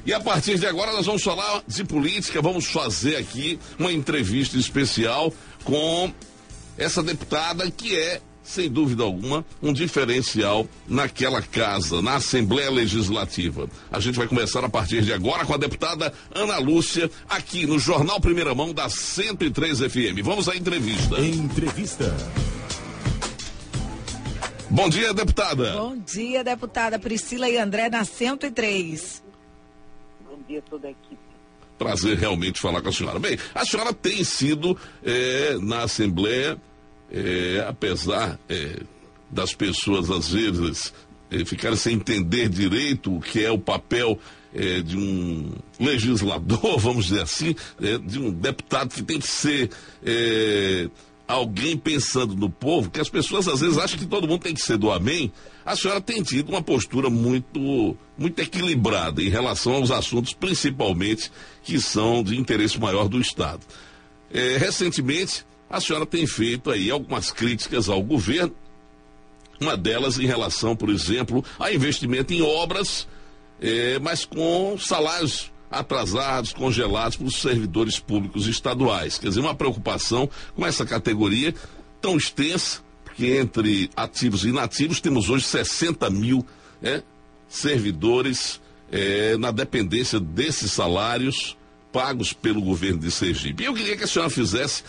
E a partir de agora nós vamos falar de política, vamos fazer aqui uma entrevista especial com essa deputada que é, sem dúvida alguma, um diferencial naquela casa, na Assembleia Legislativa. A gente vai começar a partir de agora com a deputada Ana Lúcia, aqui no Jornal Primeira Mão da 103 FM. Vamos à entrevista. Entrevista. Bom dia, deputada. Bom dia, deputada Priscila e André, na 103. Bom dia a toda a equipe. Prazer realmente falar com a senhora. Bem, a senhora tem sido na Assembleia, apesar das pessoas às vezes ficarem sem entender direito o que é o papel de um legislador, vamos dizer assim, de um deputado que tem que ser alguém pensando no povo, que as pessoas às vezes acham que todo mundo tem que ser do amém. A senhora tem tido uma postura muito equilibrada em relação aos assuntos, principalmente, que são de interesse maior do Estado. Recentemente, a senhora tem feito aí algumas críticas ao governo, uma delas em relação, por exemplo, a investimento em obras, mas com salários atrasados, congelados para os servidores públicos estaduais. Quer dizer, uma preocupação com essa categoria tão extensa, porque entre ativos e inativos temos hoje 60 mil servidores na dependência desses salários pagos pelo governo de Sergipe. E eu queria que a senhora fizesse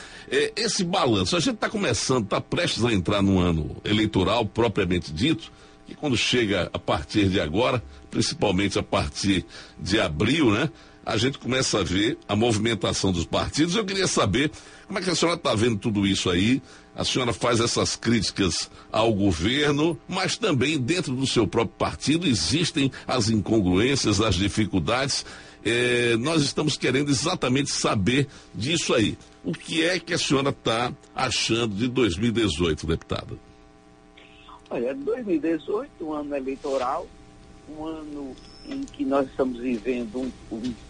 esse balanço. A gente está prestes a entrar num ano eleitoral propriamente dito, que quando chega a partir de agora, principalmente a partir de abril, né? A gente começa a ver a movimentação dos partidos. Eu queria saber como é que a senhora está vendo tudo isso aí. A senhora faz essas críticas ao governo, mas também dentro do seu próprio partido existem as incongruências, as dificuldades. Nós estamos querendo exatamente saber disso aí. O que é que a senhora está achando de 2018, deputada? Olha, 2018, um ano eleitoral, um ano em que nós estamos vivendo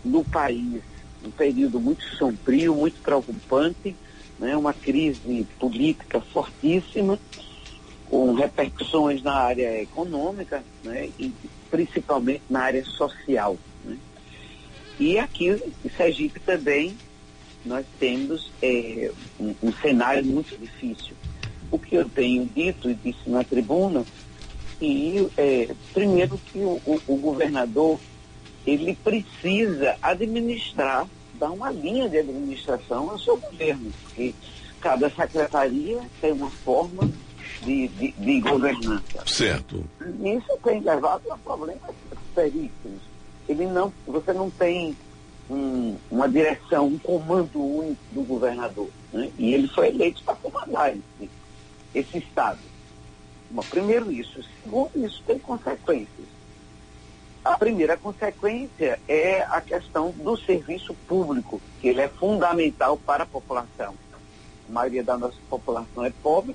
no país um período muito sombrio, muito preocupante, né? Uma crise política fortíssima, com repercussões na área econômica, né? E principalmente na área social, né? E aqui em Sergipe também nós temos um cenário muito difícil. O que eu tenho dito e disse na tribuna, e primeiro que o governador, ele precisa administrar, dar uma linha de administração ao seu governo, porque cada secretaria tem uma forma de governança. Certo. Isso tem levado a problemas seríssimos. Você não tem uma direção, um comando único do governador, né? E ele foi eleito para comandar esse Estado. Bom, primeiro isso. Segundo, isso tem consequências. A primeira consequência é a questão do serviço público, que ele é fundamental para a população. A maioria da nossa população é pobre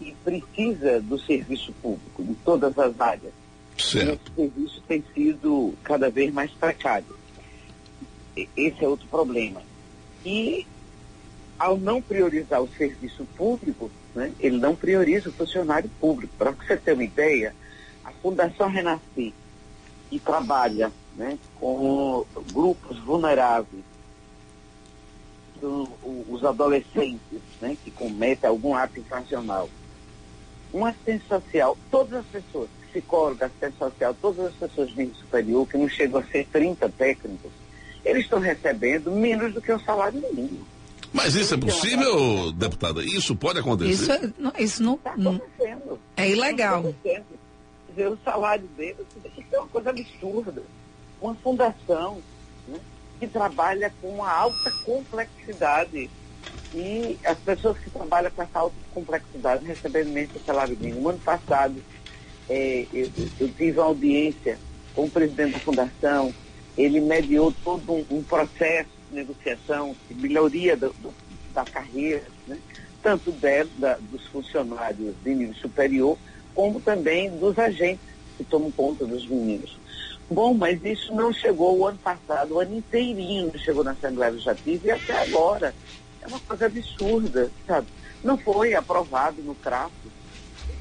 e precisa do serviço público, em todas as áreas. Certo. E esse serviço tem sido cada vez mais precário. Esse é outro problema. E, ao não priorizar o serviço público, né, ele não prioriza o funcionário público. Para você ter uma ideia, a Fundação Renascer, que trabalha, né, com grupos vulneráveis, os adolescentes, né, que cometem algum ato infracional, um assistente social, todas as pessoas, psicólogo, assistente social, todas as pessoas de nível superior, que não chegam a ser 30 técnicos, eles estão recebendo menos do que o salário mínimo. Mas isso é possível, deputada? Isso pode acontecer? Isso não Está acontecendo. é ilegal. Está acontecendo. Quer dizer, o salário deles, isso é uma coisa absurda. Uma fundação, né, que trabalha com uma alta complexidade, e as pessoas que trabalham com essa alta complexidade recebem menos do salário mínimo. Ano passado, eu tive uma audiência com o presidente da fundação. Ele mediou todo um processo de negociação, de melhoria da carreira, né? Tanto dos funcionários de nível superior, como também dos agentes que tomam conta dos meninos. Bom, mas isso não chegou o ano passado, o ano inteirinho não chegou na Assembleia Legislativa, e até agora é uma coisa absurda, sabe? Não foi aprovado no CRAF.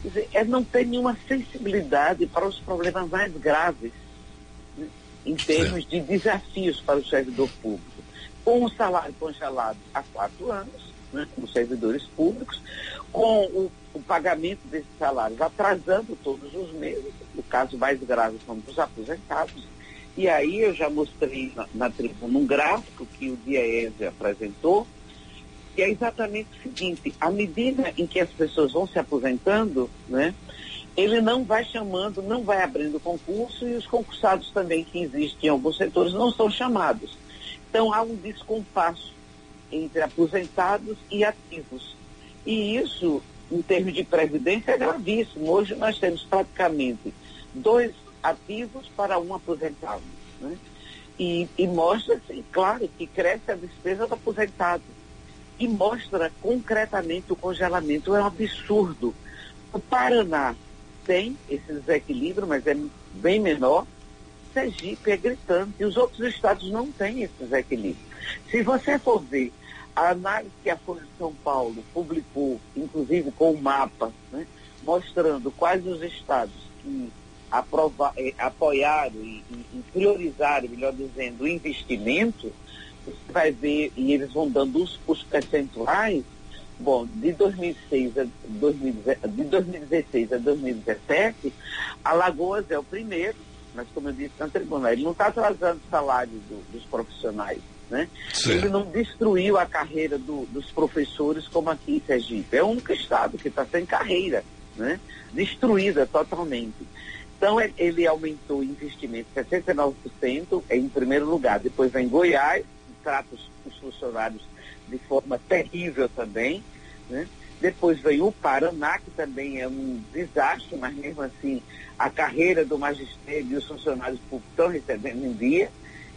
Quer dizer, não tem nenhuma sensibilidade para os problemas mais graves. em termos de desafios para o servidor público. Com o salário congelado há 4 anos, né, os servidores públicos, com o pagamento desses salários atrasando todos os meses, o caso mais grave são dos aposentados. E aí eu já mostrei na tribuna um gráfico que o DIEESE apresentou, que é exatamente o seguinte: à medida em que as pessoas vão se aposentando, né, ele não vai chamando, não vai abrindo concurso, e os concursados também que existem em alguns setores não são chamados. Então há um descompasso entre aposentados e ativos. E isso, em termos de previdência, é gravíssimo. Hoje nós temos praticamente 2 ativos para 1 aposentado, né? E mostra-se, claro, que cresce a despesa do aposentado. E mostra concretamente o congelamento. É um absurdo. O Paraná tem esse desequilíbrio, mas é bem menor. Sergipe é gritante, e os outros estados não têm esse desequilíbrio. Se você for ver a análise que a Folha de São Paulo publicou, inclusive com o mapa, né, mostrando quais os estados que apoiaram e priorizaram, melhor dizendo, o investimento, você vai ver, e eles vão dando os percentuais. Bom, de 2016 a 2017, Alagoas é o primeiro, mas como eu disse na tribuna, ele não está atrasando o salário dos profissionais, né? Ele não destruiu a carreira dos professores como aqui em Sergipe. É o único estado que está sem carreira, né? Destruída totalmente. Então ele aumentou o investimento 69% em primeiro lugar. Depois vem Goiás, que trata os funcionários de forma terrível também, né? Depois vem o Paraná, que também é um desastre, mas mesmo assim a carreira do magistério e os funcionários públicos estão recebendo em dia.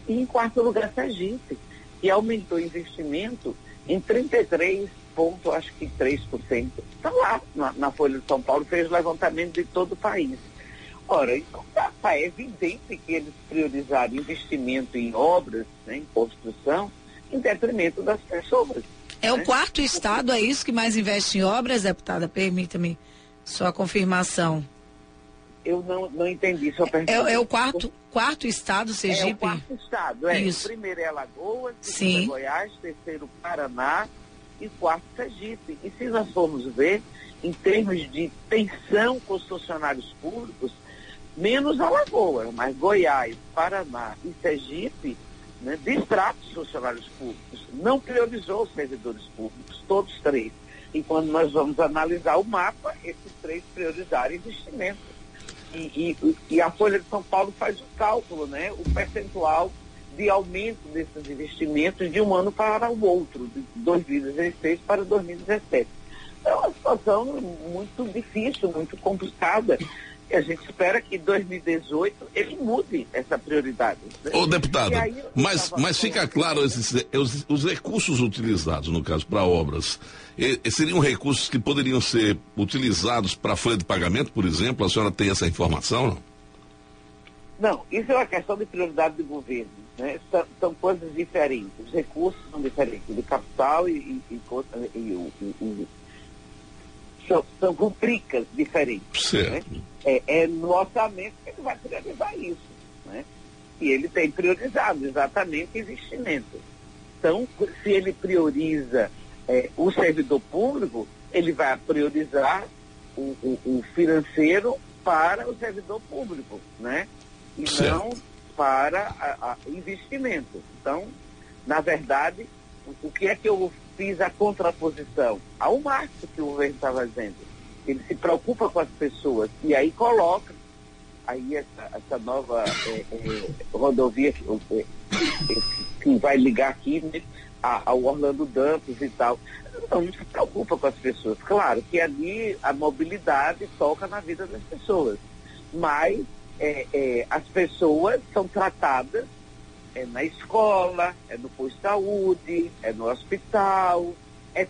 E em quarto lugar, Sergipe, que aumentou o investimento em 33,3%. Está lá na Folha de São Paulo, fez o levantamento de todo o país. Ora, então é evidente que eles priorizaram investimento em obras, né, em construção, em detrimento das pessoas. É o 4º estado, é isso, que mais investe em obras, deputada? Permita-me sua confirmação. Eu não entendi sua pergunta. É o quarto estado, Sergipe? É o 4º estado, é. Isso. O primeiro é Alagoas, segundo é Goiás, terceiro Paraná e 4º Sergipe. E se nós formos ver, em termos de tensão com os funcionários públicos, menos Alagoas, mas Goiás, Paraná e Sergipe, né, distrai os funcionários públicos, não priorizou os servidores públicos, todos 3. E quando nós vamos analisar o mapa, esses 3 priorizaram investimento. E a Folha de São Paulo faz o cálculo, né, o percentual de aumento desses investimentos de um ano para o outro, de 2016 para 2017. É uma situação muito difícil, muito complicada. E a gente espera que em 2018 ele mude essa prioridade. Né? Ô, deputada, mas fica claro, os recursos utilizados, no caso, para obras, seriam recursos que poderiam ser utilizados para folha de pagamento, por exemplo? A senhora tem essa informação, não? Não, isso é uma questão de prioridade do governo, né? São coisas diferentes. Os recursos são diferentes, de capital são rubricas diferentes. Certo. Né? É no orçamento que ele vai priorizar isso, né? E ele tem priorizado exatamente investimento. Então, se ele prioriza o servidor público, ele vai priorizar o financeiro para o servidor público, né? E certo. Não para investimento. Então, na verdade, o que é que eu fiz a contraposição ao marco que o governo está fazendo? Ele se preocupa com as pessoas e aí coloca aí essa nova rodovia que vai ligar aqui, né, ao Orlando Dantas e tal. Então, não se preocupa com as pessoas. Claro que ali a mobilidade toca na vida das pessoas, mas as pessoas são tratadas na escola, no posto de saúde, no hospital,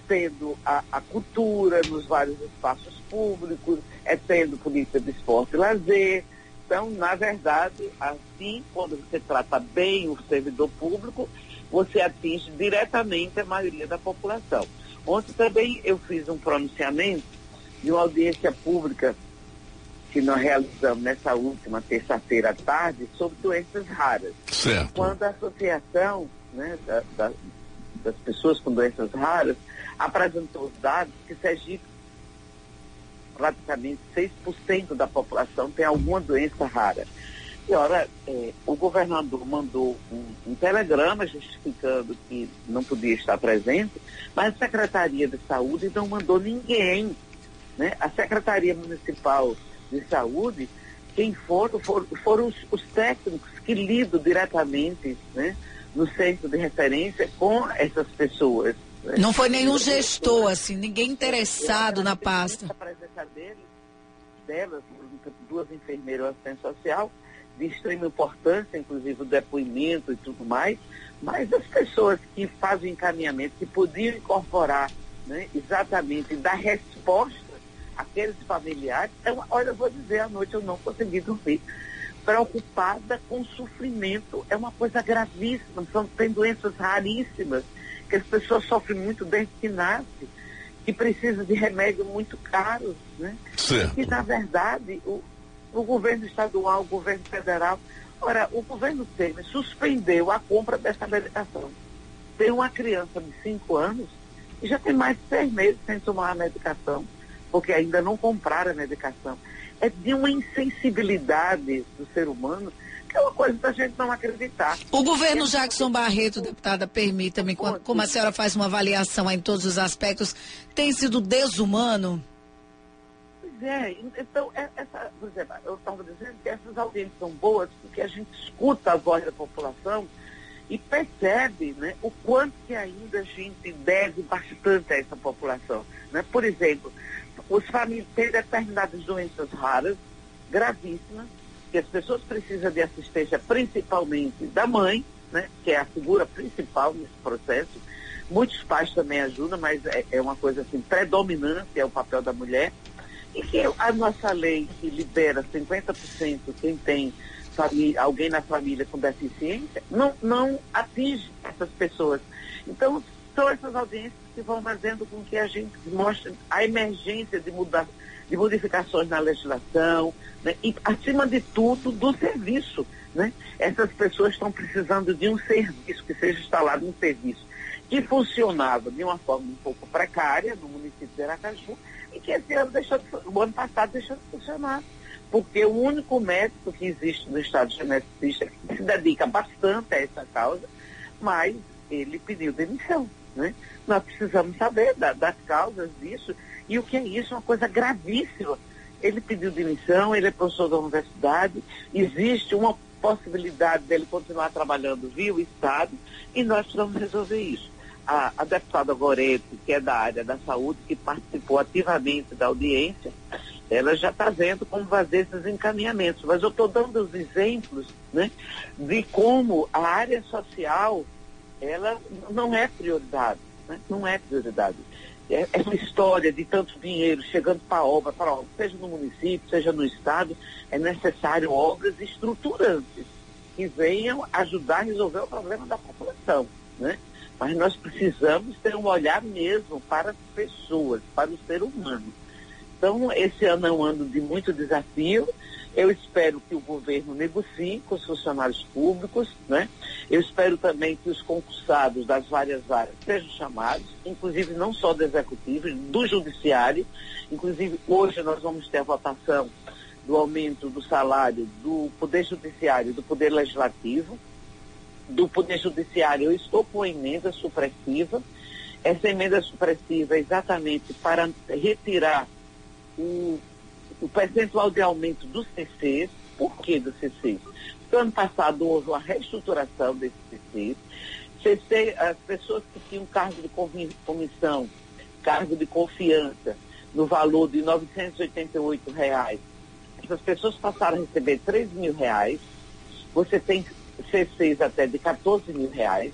tendo a cultura nos vários espaços públicos, tendo política de esporte e lazer. Então, na verdade, assim, quando você trata bem o servidor público, você atinge diretamente a maioria da população. Ontem também eu fiz um pronunciamento de uma audiência pública que nós realizamos nessa última terça-feira à tarde sobre doenças raras. Certo. Quando a associação, né, das pessoas com doenças raras apresentou os dados que Sergipe, praticamente 6% da população tem alguma doença rara. E, ora, o governador mandou um telegrama justificando que não podia estar presente, mas a Secretaria de Saúde não mandou ninguém, né? A Secretaria Municipal de Saúde, quem foram os técnicos que lidam diretamente, né, no centro de referência com essas pessoas. Né? Não foi nenhum gestor, assim, ninguém interessado na pasta. A presença delas, duas enfermeiras e assistente social, de extrema importância, inclusive o depoimento e tudo mais, mas as pessoas que fazem encaminhamento, que podiam incorporar, né, exatamente, dar resposta àqueles familiares, olha, eu vou dizer, à noite eu não consegui dormir. Preocupada com o sofrimento, é uma coisa gravíssima, tem doenças raríssimas, que as pessoas sofrem muito desde que nascem, que precisam de remédios muito caros, né? Certo. E, na verdade, o governo estadual, o governo federal, ora, o governo Temer suspendeu a compra dessa medicação. Tem uma criança de 5 anos e já tem mais de 6 meses sem tomar a medicação, porque ainda não compraram a medicação. É de uma insensibilidade do ser humano que é uma coisa da gente não acreditar. O governo Jackson Barreto, deputada, permita-me, como a senhora faz uma avaliação em todos os aspectos, tem sido desumano? Pois é, então, por exemplo, eu estava dizendo que essas audiências são boas porque a gente escuta a voz da população e percebe, né, o quanto que ainda a gente deve bastante a essa população. Né? Por exemplo, os famílias têm determinadas doenças raras, gravíssimas, que as pessoas precisam de assistência principalmente da mãe, né, que é a figura principal nesse processo. Muitos pais também ajudam, mas é uma coisa assim, predominante é o papel da mulher. E que a nossa lei que libera 50% quem tem alguém na família com deficiência, não atinge essas pessoas. Então, são essas audiências que vão fazendo com que a gente mostre a emergência de modificações na legislação, né? E, acima de tudo, do serviço. Né? Essas pessoas estão precisando de um serviço, que seja instalado um serviço que funcionava de uma forma um pouco precária no município de Aracaju e que o ano passado deixou de funcionar. Porque o único médico que existe no estado geneticista que se dedica bastante a essa causa, mas ele pediu demissão. Né? Nós precisamos saber das causas disso, e o que é isso? Uma coisa gravíssima. Ele pediu demissão, ele é professor da universidade, existe uma possibilidade dele continuar trabalhando via o Estado, e nós precisamos resolver isso. A deputada Gorete, que é da área da saúde, que participou ativamente da audiência, ela já está vendo como fazer esses encaminhamentos, mas eu estou dando os exemplos, né, de como a área social ela não é prioridade, né? Não é prioridade. Essa história de tanto dinheiro chegando para obra, seja no município, seja no estado, é necessário obras estruturantes que venham ajudar a resolver o problema da população, né? Mas nós precisamos ter um olhar mesmo para as pessoas, para o ser humano. Então, esse ano é um ano de muito desafio. Eu espero que o governo negocie com os funcionários públicos, né? Eu espero também que os concursados das várias áreas sejam chamados, inclusive não só do executivo, do judiciário. Inclusive, hoje nós vamos ter a votação do aumento do salário do Poder Judiciário e do Poder Legislativo. Do Poder Judiciário, eu estou com a emenda supressiva. Essa emenda supressiva é exatamente para retirar o percentual de aumento dos CCs. Por que dos CCs? Porque ano passado houve uma reestruturação desses CCs. As pessoas que tinham cargo de comissão, cargo de confiança, no valor de R$ 988, essas pessoas passaram a receber R$ 3.000. Você tem CCs até de R$ 14.000,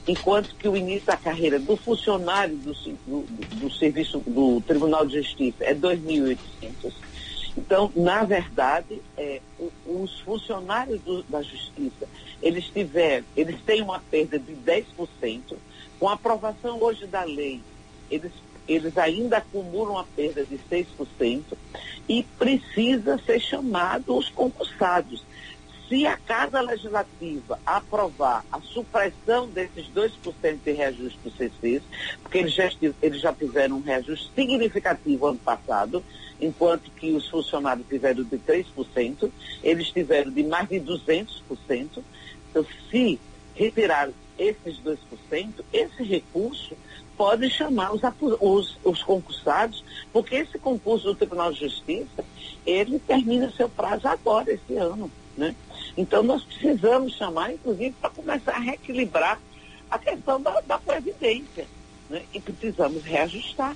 enquanto que o início da carreira do funcionário do serviço do Tribunal de Justiça é R$ 2.800. Então, na verdade, os funcionários da Justiça, eles têm uma perda de 10%. Com a aprovação hoje da lei, eles eles ainda acumulam a perda de 6% e precisa ser chamado os concursados. Se a Casa Legislativa aprovar a supressão desses 2% de reajuste dos CCs, porque eles já tiveram um reajuste significativo ano passado, enquanto que os funcionários tiveram de 3%, eles tiveram de mais de 200%. Então, se retirar esses 2%, esse recurso pode chamar os concursados, porque esse concurso do Tribunal de Justiça, ele termina seu prazo agora, esse ano, né? Então, nós precisamos chamar, inclusive, para começar a reequilibrar a questão da Previdência, né? E precisamos reajustar.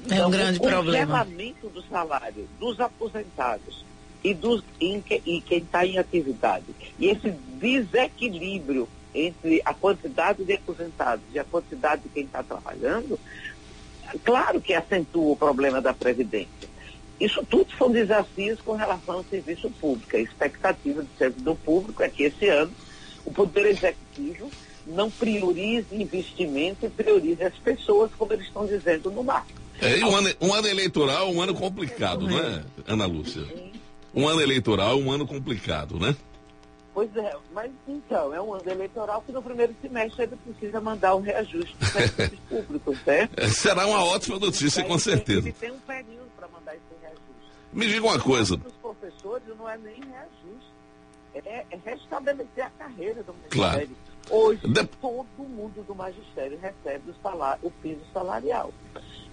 Então, é um grande problema. O congelamento do salário dos aposentados e quem está em atividade, e esse desequilíbrio entre a quantidade de aposentados e a quantidade de quem está trabalhando, claro que acentua o problema da Previdência. Isso tudo são desafios com relação ao serviço público. A expectativa do servidor público é que esse ano o Poder Executivo não priorize investimento e priorize as pessoas, como eles estão dizendo no marco. E um ano eleitoral, um ano complicado, né, Ana Lúcia? Um ano eleitoral, um ano complicado, né? Pois é, mas então, é um ano eleitoral que no primeiro semestre ele precisa mandar um reajuste dos serviços públicos, certo? Será uma ótima notícia, com certeza. Ele tem um período para mandar esse reajuste. Me diga uma coisa. Para os professores não é nem reajuste, é restabelecer a carreira do magistério. Claro. Hoje, todo mundo do magistério recebe o piso salarial.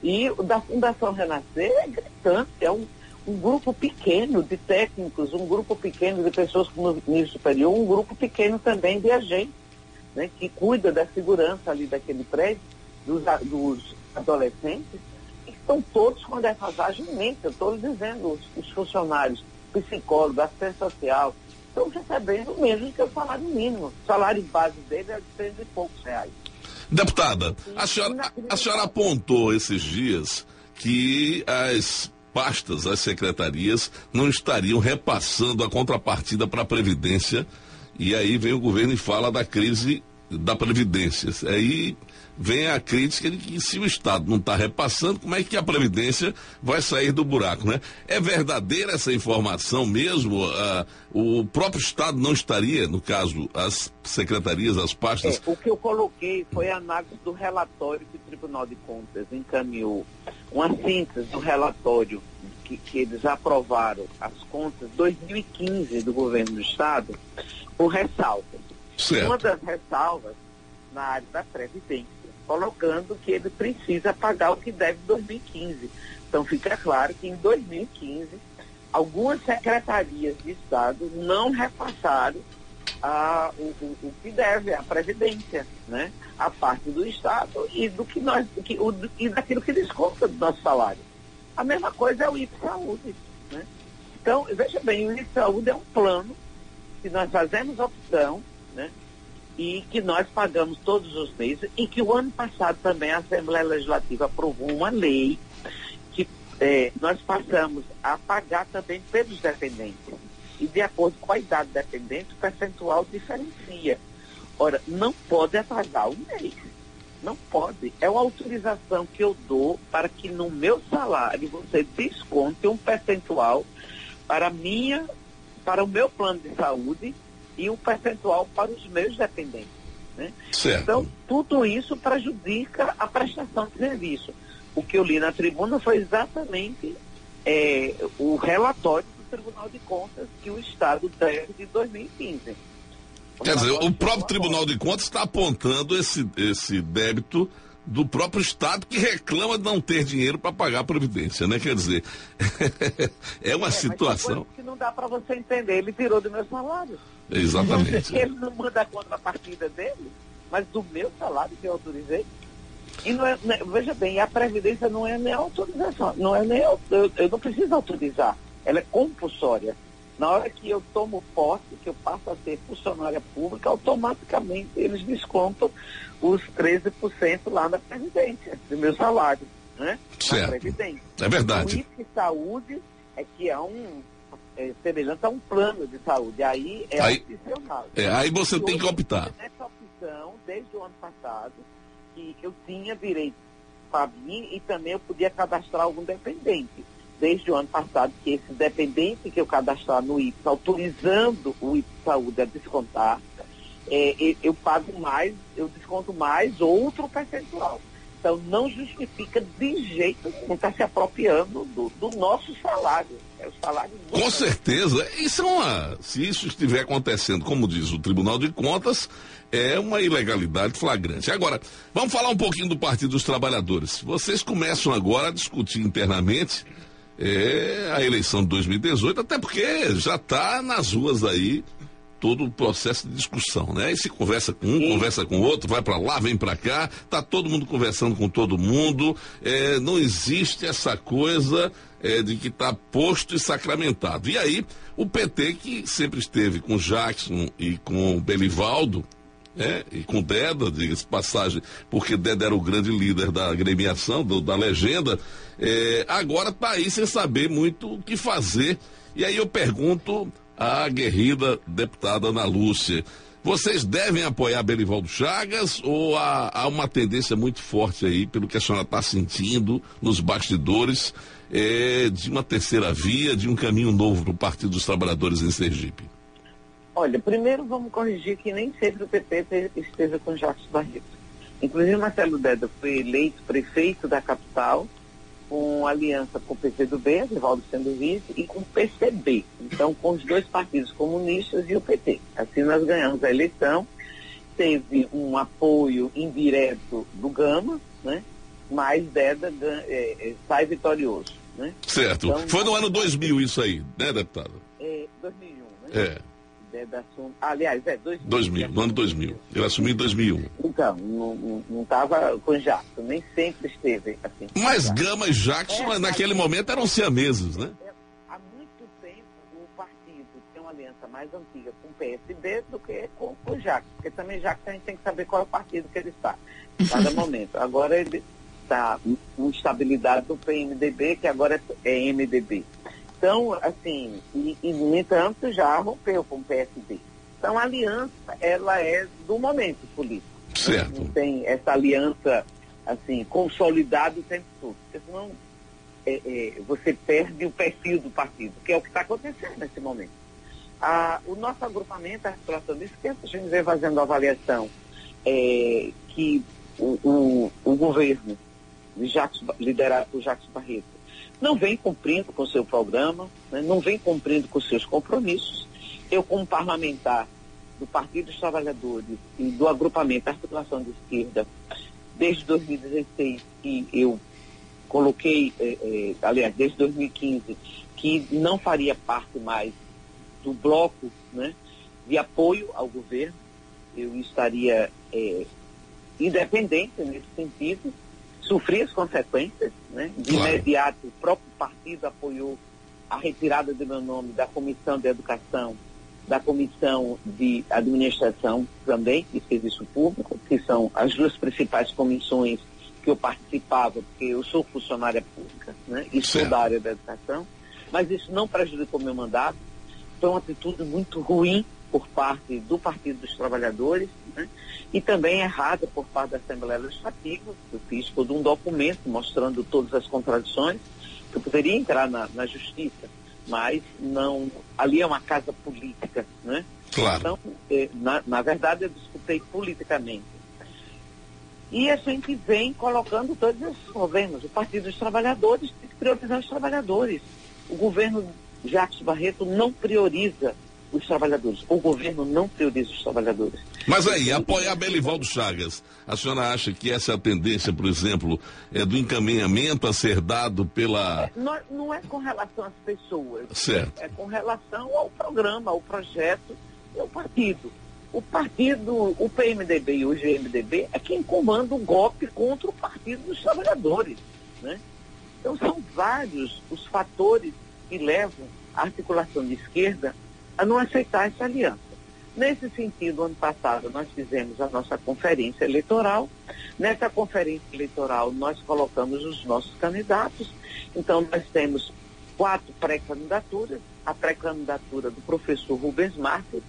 E o da Fundação Renascer é gritante, é um grupo pequeno de técnicos, um grupo pequeno de pessoas com nível superior, um grupo pequeno também de agentes, né, que cuida da segurança ali daquele prédio, dos adolescentes, que estão todos com defasagem imensa. Eu estou dizendo, os funcionários, psicólogos, assistente social, estão recebendo menos que o salário mínimo. O salário base dele é de 100 e poucos reais. Deputada, a senhora apontou esses dias que as pastas, as secretarias, não estariam repassando a contrapartida para a Previdência, e aí vem o governo e fala da crise da Previdência. Aí vem a crítica de que se o Estado não está repassando, como é que a Previdência vai sair do buraco, né? É verdadeira essa informação mesmo? O próprio Estado não estaria, no caso, as secretarias, as pastas? O que eu coloquei foi a análise do relatório que o Tribunal de Contas encaminhou, uma síntese do relatório que eles aprovaram as contas 2015 do governo do Estado, com ressalvas. Certo. Uma das ressalvas na área da Previdência, colocando que ele precisa pagar o que deve em 2015. Então fica claro que em 2015 algumas secretarias de Estado não repassaram o que deve, a Previdência, né? A parte do Estado e e daquilo que desconta do nosso salário. A mesma coisa é o IPE Saúde, né? Então, veja bem, o IPE Saúde é um plano que nós fazemos opção, né? E que nós pagamos todos os meses, e que o ano passado também a Assembleia Legislativa aprovou uma lei que nós passamos a pagar também pelos dependentes. E de acordo com a idade do dependente, o percentual diferencia. Ora, não pode atrasar um mês. Não pode. É uma autorização que eu dou para que no meu salário você desconte um percentual para o meu plano de saúde e um percentual para os meus dependentes, né? Certo. Então, tudo isso prejudica a prestação de serviço. O que eu li na tribuna foi exatamente o relatório do Tribunal de Contas que o Estado deve de 2015. Quer dizer, o próprio Tribunal de Contas está apontando esse débito do próprio Estado, que reclama de não ter dinheiro para pagar a Previdência, né? Quer dizer, é uma situação... Mas que não dá para você entender, ele tirou do meu salário. Exatamente. Ele não manda a contrapartida dele, mas do meu salário que eu autorizei. E veja bem, a Previdência não é nem autorização, eu não preciso autorizar, ela é compulsória. Na hora que eu tomo posse, que eu passo a ser funcionária pública, automaticamente eles descontam os 13% lá na Previdência, do meu salário, né? Certo. Na Previdência. É verdade. O IPE Saúde é que é semelhante a um plano de saúde. Aí é opcional. Aí você tem que optar. Essa opção, desde o ano passado, que eu tinha direito PABIM e também eu podia cadastrar algum dependente. Desde o ano passado, que esse dependente que eu cadastrar no IPS, autorizando o IPS Saúde a descontar, eu pago mais, eu desconto mais outro percentual. Então, não justifica de jeito nenhum estar se apropriando do nosso salário. É o salário do Com certeza. Se isso estiver acontecendo, como diz o Tribunal de Contas, é uma ilegalidade flagrante. Agora, vamos falar um pouquinho do Partido dos Trabalhadores. Vocês começam agora a discutir internamente a eleição de 2018, até porque já está nas ruas aí todo o processo de discussão, né? E se conversa com um, conversa com o outro, vai para lá, vem para cá, tá todo mundo conversando com todo mundo, não existe essa coisa de que está posto e sacramentado. E aí, o PT, que sempre esteve com Jackson e com Belivaldo, e com Deda, diga-se de passagem, porque Deda era o grande líder da agremiação, da legenda, agora está aí sem saber muito o que fazer. E aí eu pergunto à aguerrida deputada Ana Lúcia, vocês devem apoiar Belivaldo Chagas ou há uma tendência muito forte aí, pelo que a senhora está sentindo nos bastidores, de uma terceira via, de um caminho novo para o Partido dos Trabalhadores em Sergipe? Olha, primeiro vamos corrigir que nem sempre o PT esteve com Jacques Barreto. Inclusive Marcelo Deda foi eleito prefeito da capital com aliança com o PCdoB, Rivaldo sendo vice, e com o PCB. Então, com os dois partidos comunistas e o PT. Assim nós ganhamos a eleição. Teve um apoio indireto do Gama, né? Mas Deda sai vitorioso, né? Certo. Então, foi no ano 2000 isso aí, né, deputado? 2001, né? Deda assume, aliás, 2000, no ano 2000. Ele assumiu em 2001. Então, não estava com Jackson, nem sempre esteve assim. Mas Gama e Jackson, naquele momento, eram siameses, né? Há muito tempo o partido tem uma aliança mais antiga com o PSB do que com Jackson, porque também Jackson a gente tem que saber qual é o partido que ele está, em cada momento. Agora ele está com estabilidade do PMDB, que agora é MDB. Então, assim, no entanto, já rompeu com o PSD. Então, a aliança, ela é do momento político. Certo. Não tem essa aliança, assim, consolidada o tempo todo. Porque senão você perde o perfil do partido, que é o que está acontecendo nesse momento. O nosso agrupamento, a articulação de esquerda, a gente vem fazendo a avaliação que o governo, liderado por Jacques Barreto, não vem cumprindo com o seu programa, né, não vem cumprindo com os seus compromissos. Eu, como parlamentar do Partido dos Trabalhadores e do agrupamento Articulação de Esquerda, desde 2016, que eu coloquei, aliás, desde 2015, que não faria parte mais do bloco, né, de apoio ao governo, eu estaria independente nesse sentido, sofri as consequências, né? De imediato, o próprio partido apoiou a retirada do meu nome da Comissão de Educação, da Comissão de Administração também, e Serviço Público, que são as duas principais comissões que eu participava, porque eu sou funcionária pública, né? E sou da área da educação, mas isso não prejudicou meu mandato. Foi uma atitude muito ruim por parte do Partido dos Trabalhadores, né? E também errada por parte da Assembleia Legislativa. Eu fiz todo um documento mostrando todas as contradições, que eu poderia entrar na Justiça, mas não, ali é uma casa política, né? Claro. Então, na verdade, eu disputei politicamente. E a gente vem colocando todos esses governos. O Partido dos Trabalhadores tem que priorizar os trabalhadores. O governo Jacques Barreto não prioriza os trabalhadores. O governo não prioriza os trabalhadores. Mas aí, apoiar Belivaldo Chagas, a senhora acha que essa é a tendência, por exemplo, do encaminhamento a ser dado pela... Não é com relação às pessoas. Certo. É com relação ao programa, ao projeto e ao partido. O partido, o PMDB e o GMDB é quem comanda o golpe contra o Partido dos Trabalhadores, né? Então são vários os fatores que levam a articulação de esquerda a não aceitar essa aliança. Nesse sentido, ano passado, nós fizemos a nossa conferência eleitoral. Nessa conferência eleitoral, nós colocamos os nossos candidatos. Então, nós temos 4 pré-candidaturas. A pré-candidatura do professor Rubens Marques,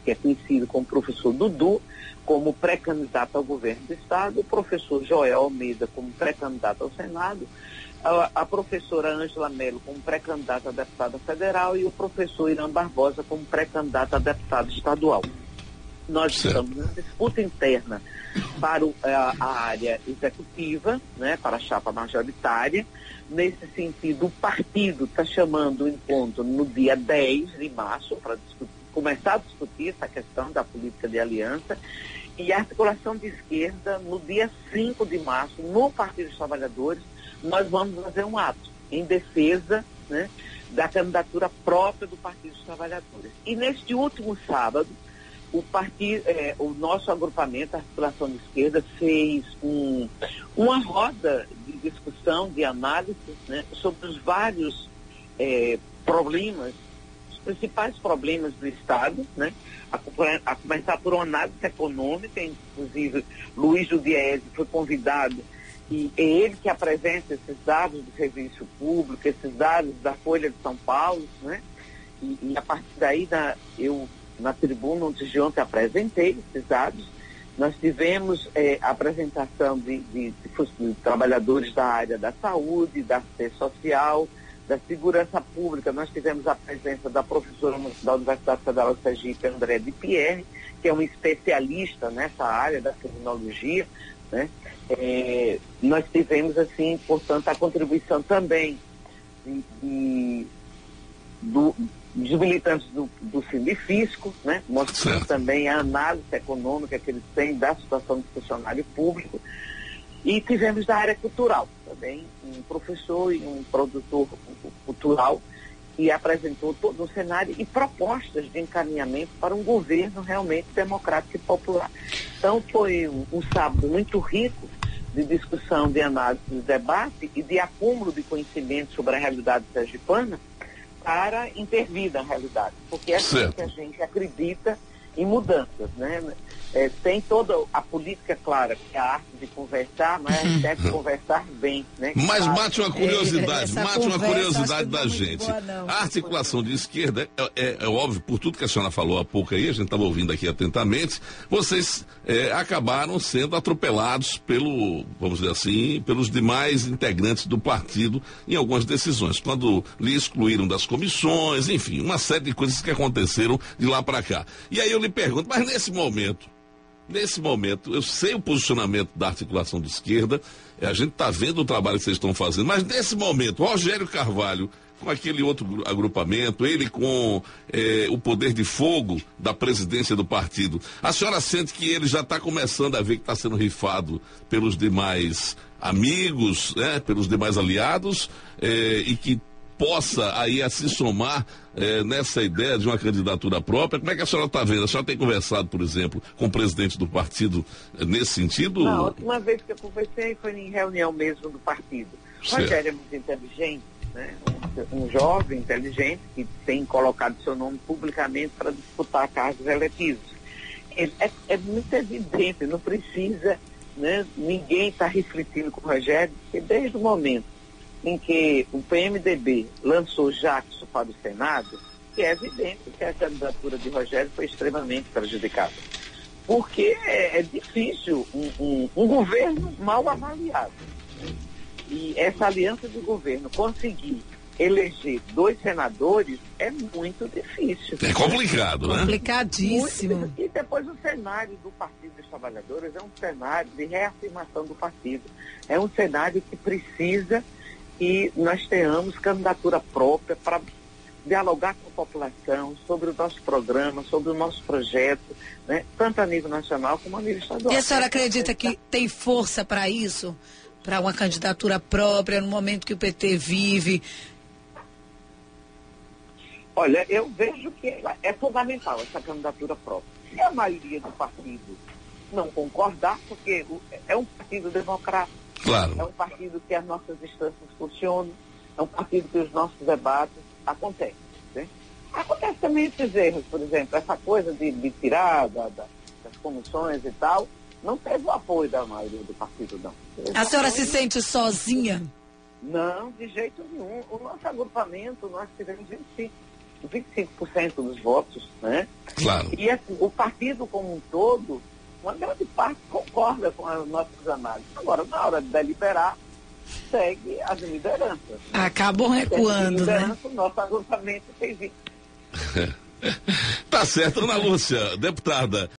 que é conhecido como professor Dudu, como pré-candidato ao governo do Estado, o professor Joel Almeida como pré-candidato ao Senado, a professora Ângela Mello como pré-candidata a deputada federal e o professor Irã Barbosa como pré-candidato a deputado estadual. Nós estamos em disputa interna para a área executiva, né, para a chapa majoritária. Nesse sentido, o partido está chamando o encontro no dia 10 de março para começar a discutir essa questão da política de aliança, e a articulação de esquerda, no dia 5 de março, no Partido dos Trabalhadores, nós vamos fazer um ato em defesa, né, da candidatura própria do Partido dos Trabalhadores. E neste último sábado, o nosso agrupamento, a articulação de esquerda, fez uma roda de discussão, de análise, né, sobre os vários problemas, os principais problemas do Estado, né, a começar por uma análise econômica. Inclusive Luiz Judiese foi convidado, e é ele que apresenta esses dados do serviço público, esses dados da Folha de São Paulo, né, e a partir daí eu na tribuna antes de ontem apresentei esses dados. Nós tivemos a apresentação de trabalhadores da área da saúde, da assistência social, da segurança pública. Nós tivemos a presença da professora da Universidade Federal de Sergipe, André de Pierre, que é um especialista nessa área da criminologia, né? Nós tivemos, assim, portanto, a contribuição também dos militantes do Sindifisco, né? Mostrando também a análise econômica que eles têm da situação do funcionário público. E tivemos da área cultural também, um professor e um produtor cultural que apresentou todo o cenário e propostas de encaminhamento para um governo realmente democrático e popular. Então foi um sábado muito rico de discussão, de análise, de debate e de acúmulo de conhecimento sobre a realidade sergipana, para intervir na realidade, porque é assim que a gente acredita em mudanças, né? Tem toda a política clara, que é a arte de conversar, mas a gente deve conversar bem, né? Mas bate uma curiosidade, da gente. A articulação de esquerda, é óbvio, por tudo que a senhora falou há pouco aí, a gente estava ouvindo aqui atentamente, vocês acabaram sendo atropelados vamos dizer assim, pelos demais integrantes do partido em algumas decisões, quando lhe excluíram das comissões, enfim, uma série de coisas que aconteceram de lá para cá. E aí eu lhe pergunto, mas nesse momento, eu sei o posicionamento da articulação de esquerda, a gente está vendo o trabalho que vocês estão fazendo, mas nesse momento, Rogério Carvalho, com aquele outro agrupamento, ele com o poder de fogo da presidência do partido, a senhora sente que ele já está começando a ver que está sendo rifado pelos demais amigos, pelos demais aliados, e que possa aí se somar nessa ideia de uma candidatura própria? Como é que a senhora está vendo? A senhora tem conversado, por exemplo, com o presidente do partido nesse sentido? Não, a última vez que eu conversei foi em reunião mesmo do partido. O Rogério é muito inteligente, né? Um jovem inteligente que tem colocado seu nome publicamente para disputar cargos eletivos. É muito evidente, não precisa, né? Ninguém está refletindo com o Rogério, porque desde o momento em que o PMDB lançou Jackson para o Senado, que é evidente que a candidatura de Rogério foi extremamente prejudicada. Porque é difícil um governo mal avaliado, né? E essa aliança de governo conseguir eleger 2 senadores é muito difícil. É complicado, né? Complicadíssimo. E depois o cenário do Partido dos Trabalhadores é um cenário de reafirmação do partido. É um cenário que precisa que nós tenhamos candidatura própria para dialogar com a população sobre o nosso programa, sobre o nosso projeto, né? Tanto a nível nacional como a nível estadual. E a senhora acredita que tem força para isso? Para uma candidatura própria no momento que o PT vive? Olha, eu vejo que é fundamental essa candidatura própria. Se a maioria do partido não concordar, porque é um partido democrático, claro. É um partido que as nossas instâncias funcionam, é um partido que os nossos debates acontecem, né? Acontece também esses erros, por exemplo, essa coisa de tirar das comissões e tal, não teve o apoio da maioria do partido, não. A senhora se sente sozinha? Não, de jeito nenhum. O nosso agrupamento, nós tivemos 25 25% dos votos, né? Claro. E assim, o partido como um todo, uma grande parte concorda com as nossas análises. Agora, na hora de deliberar, segue as lideranças. Acabam recuando, né? O nosso agrupamento tem visto. Tá certo, Ana Lúcia, deputada.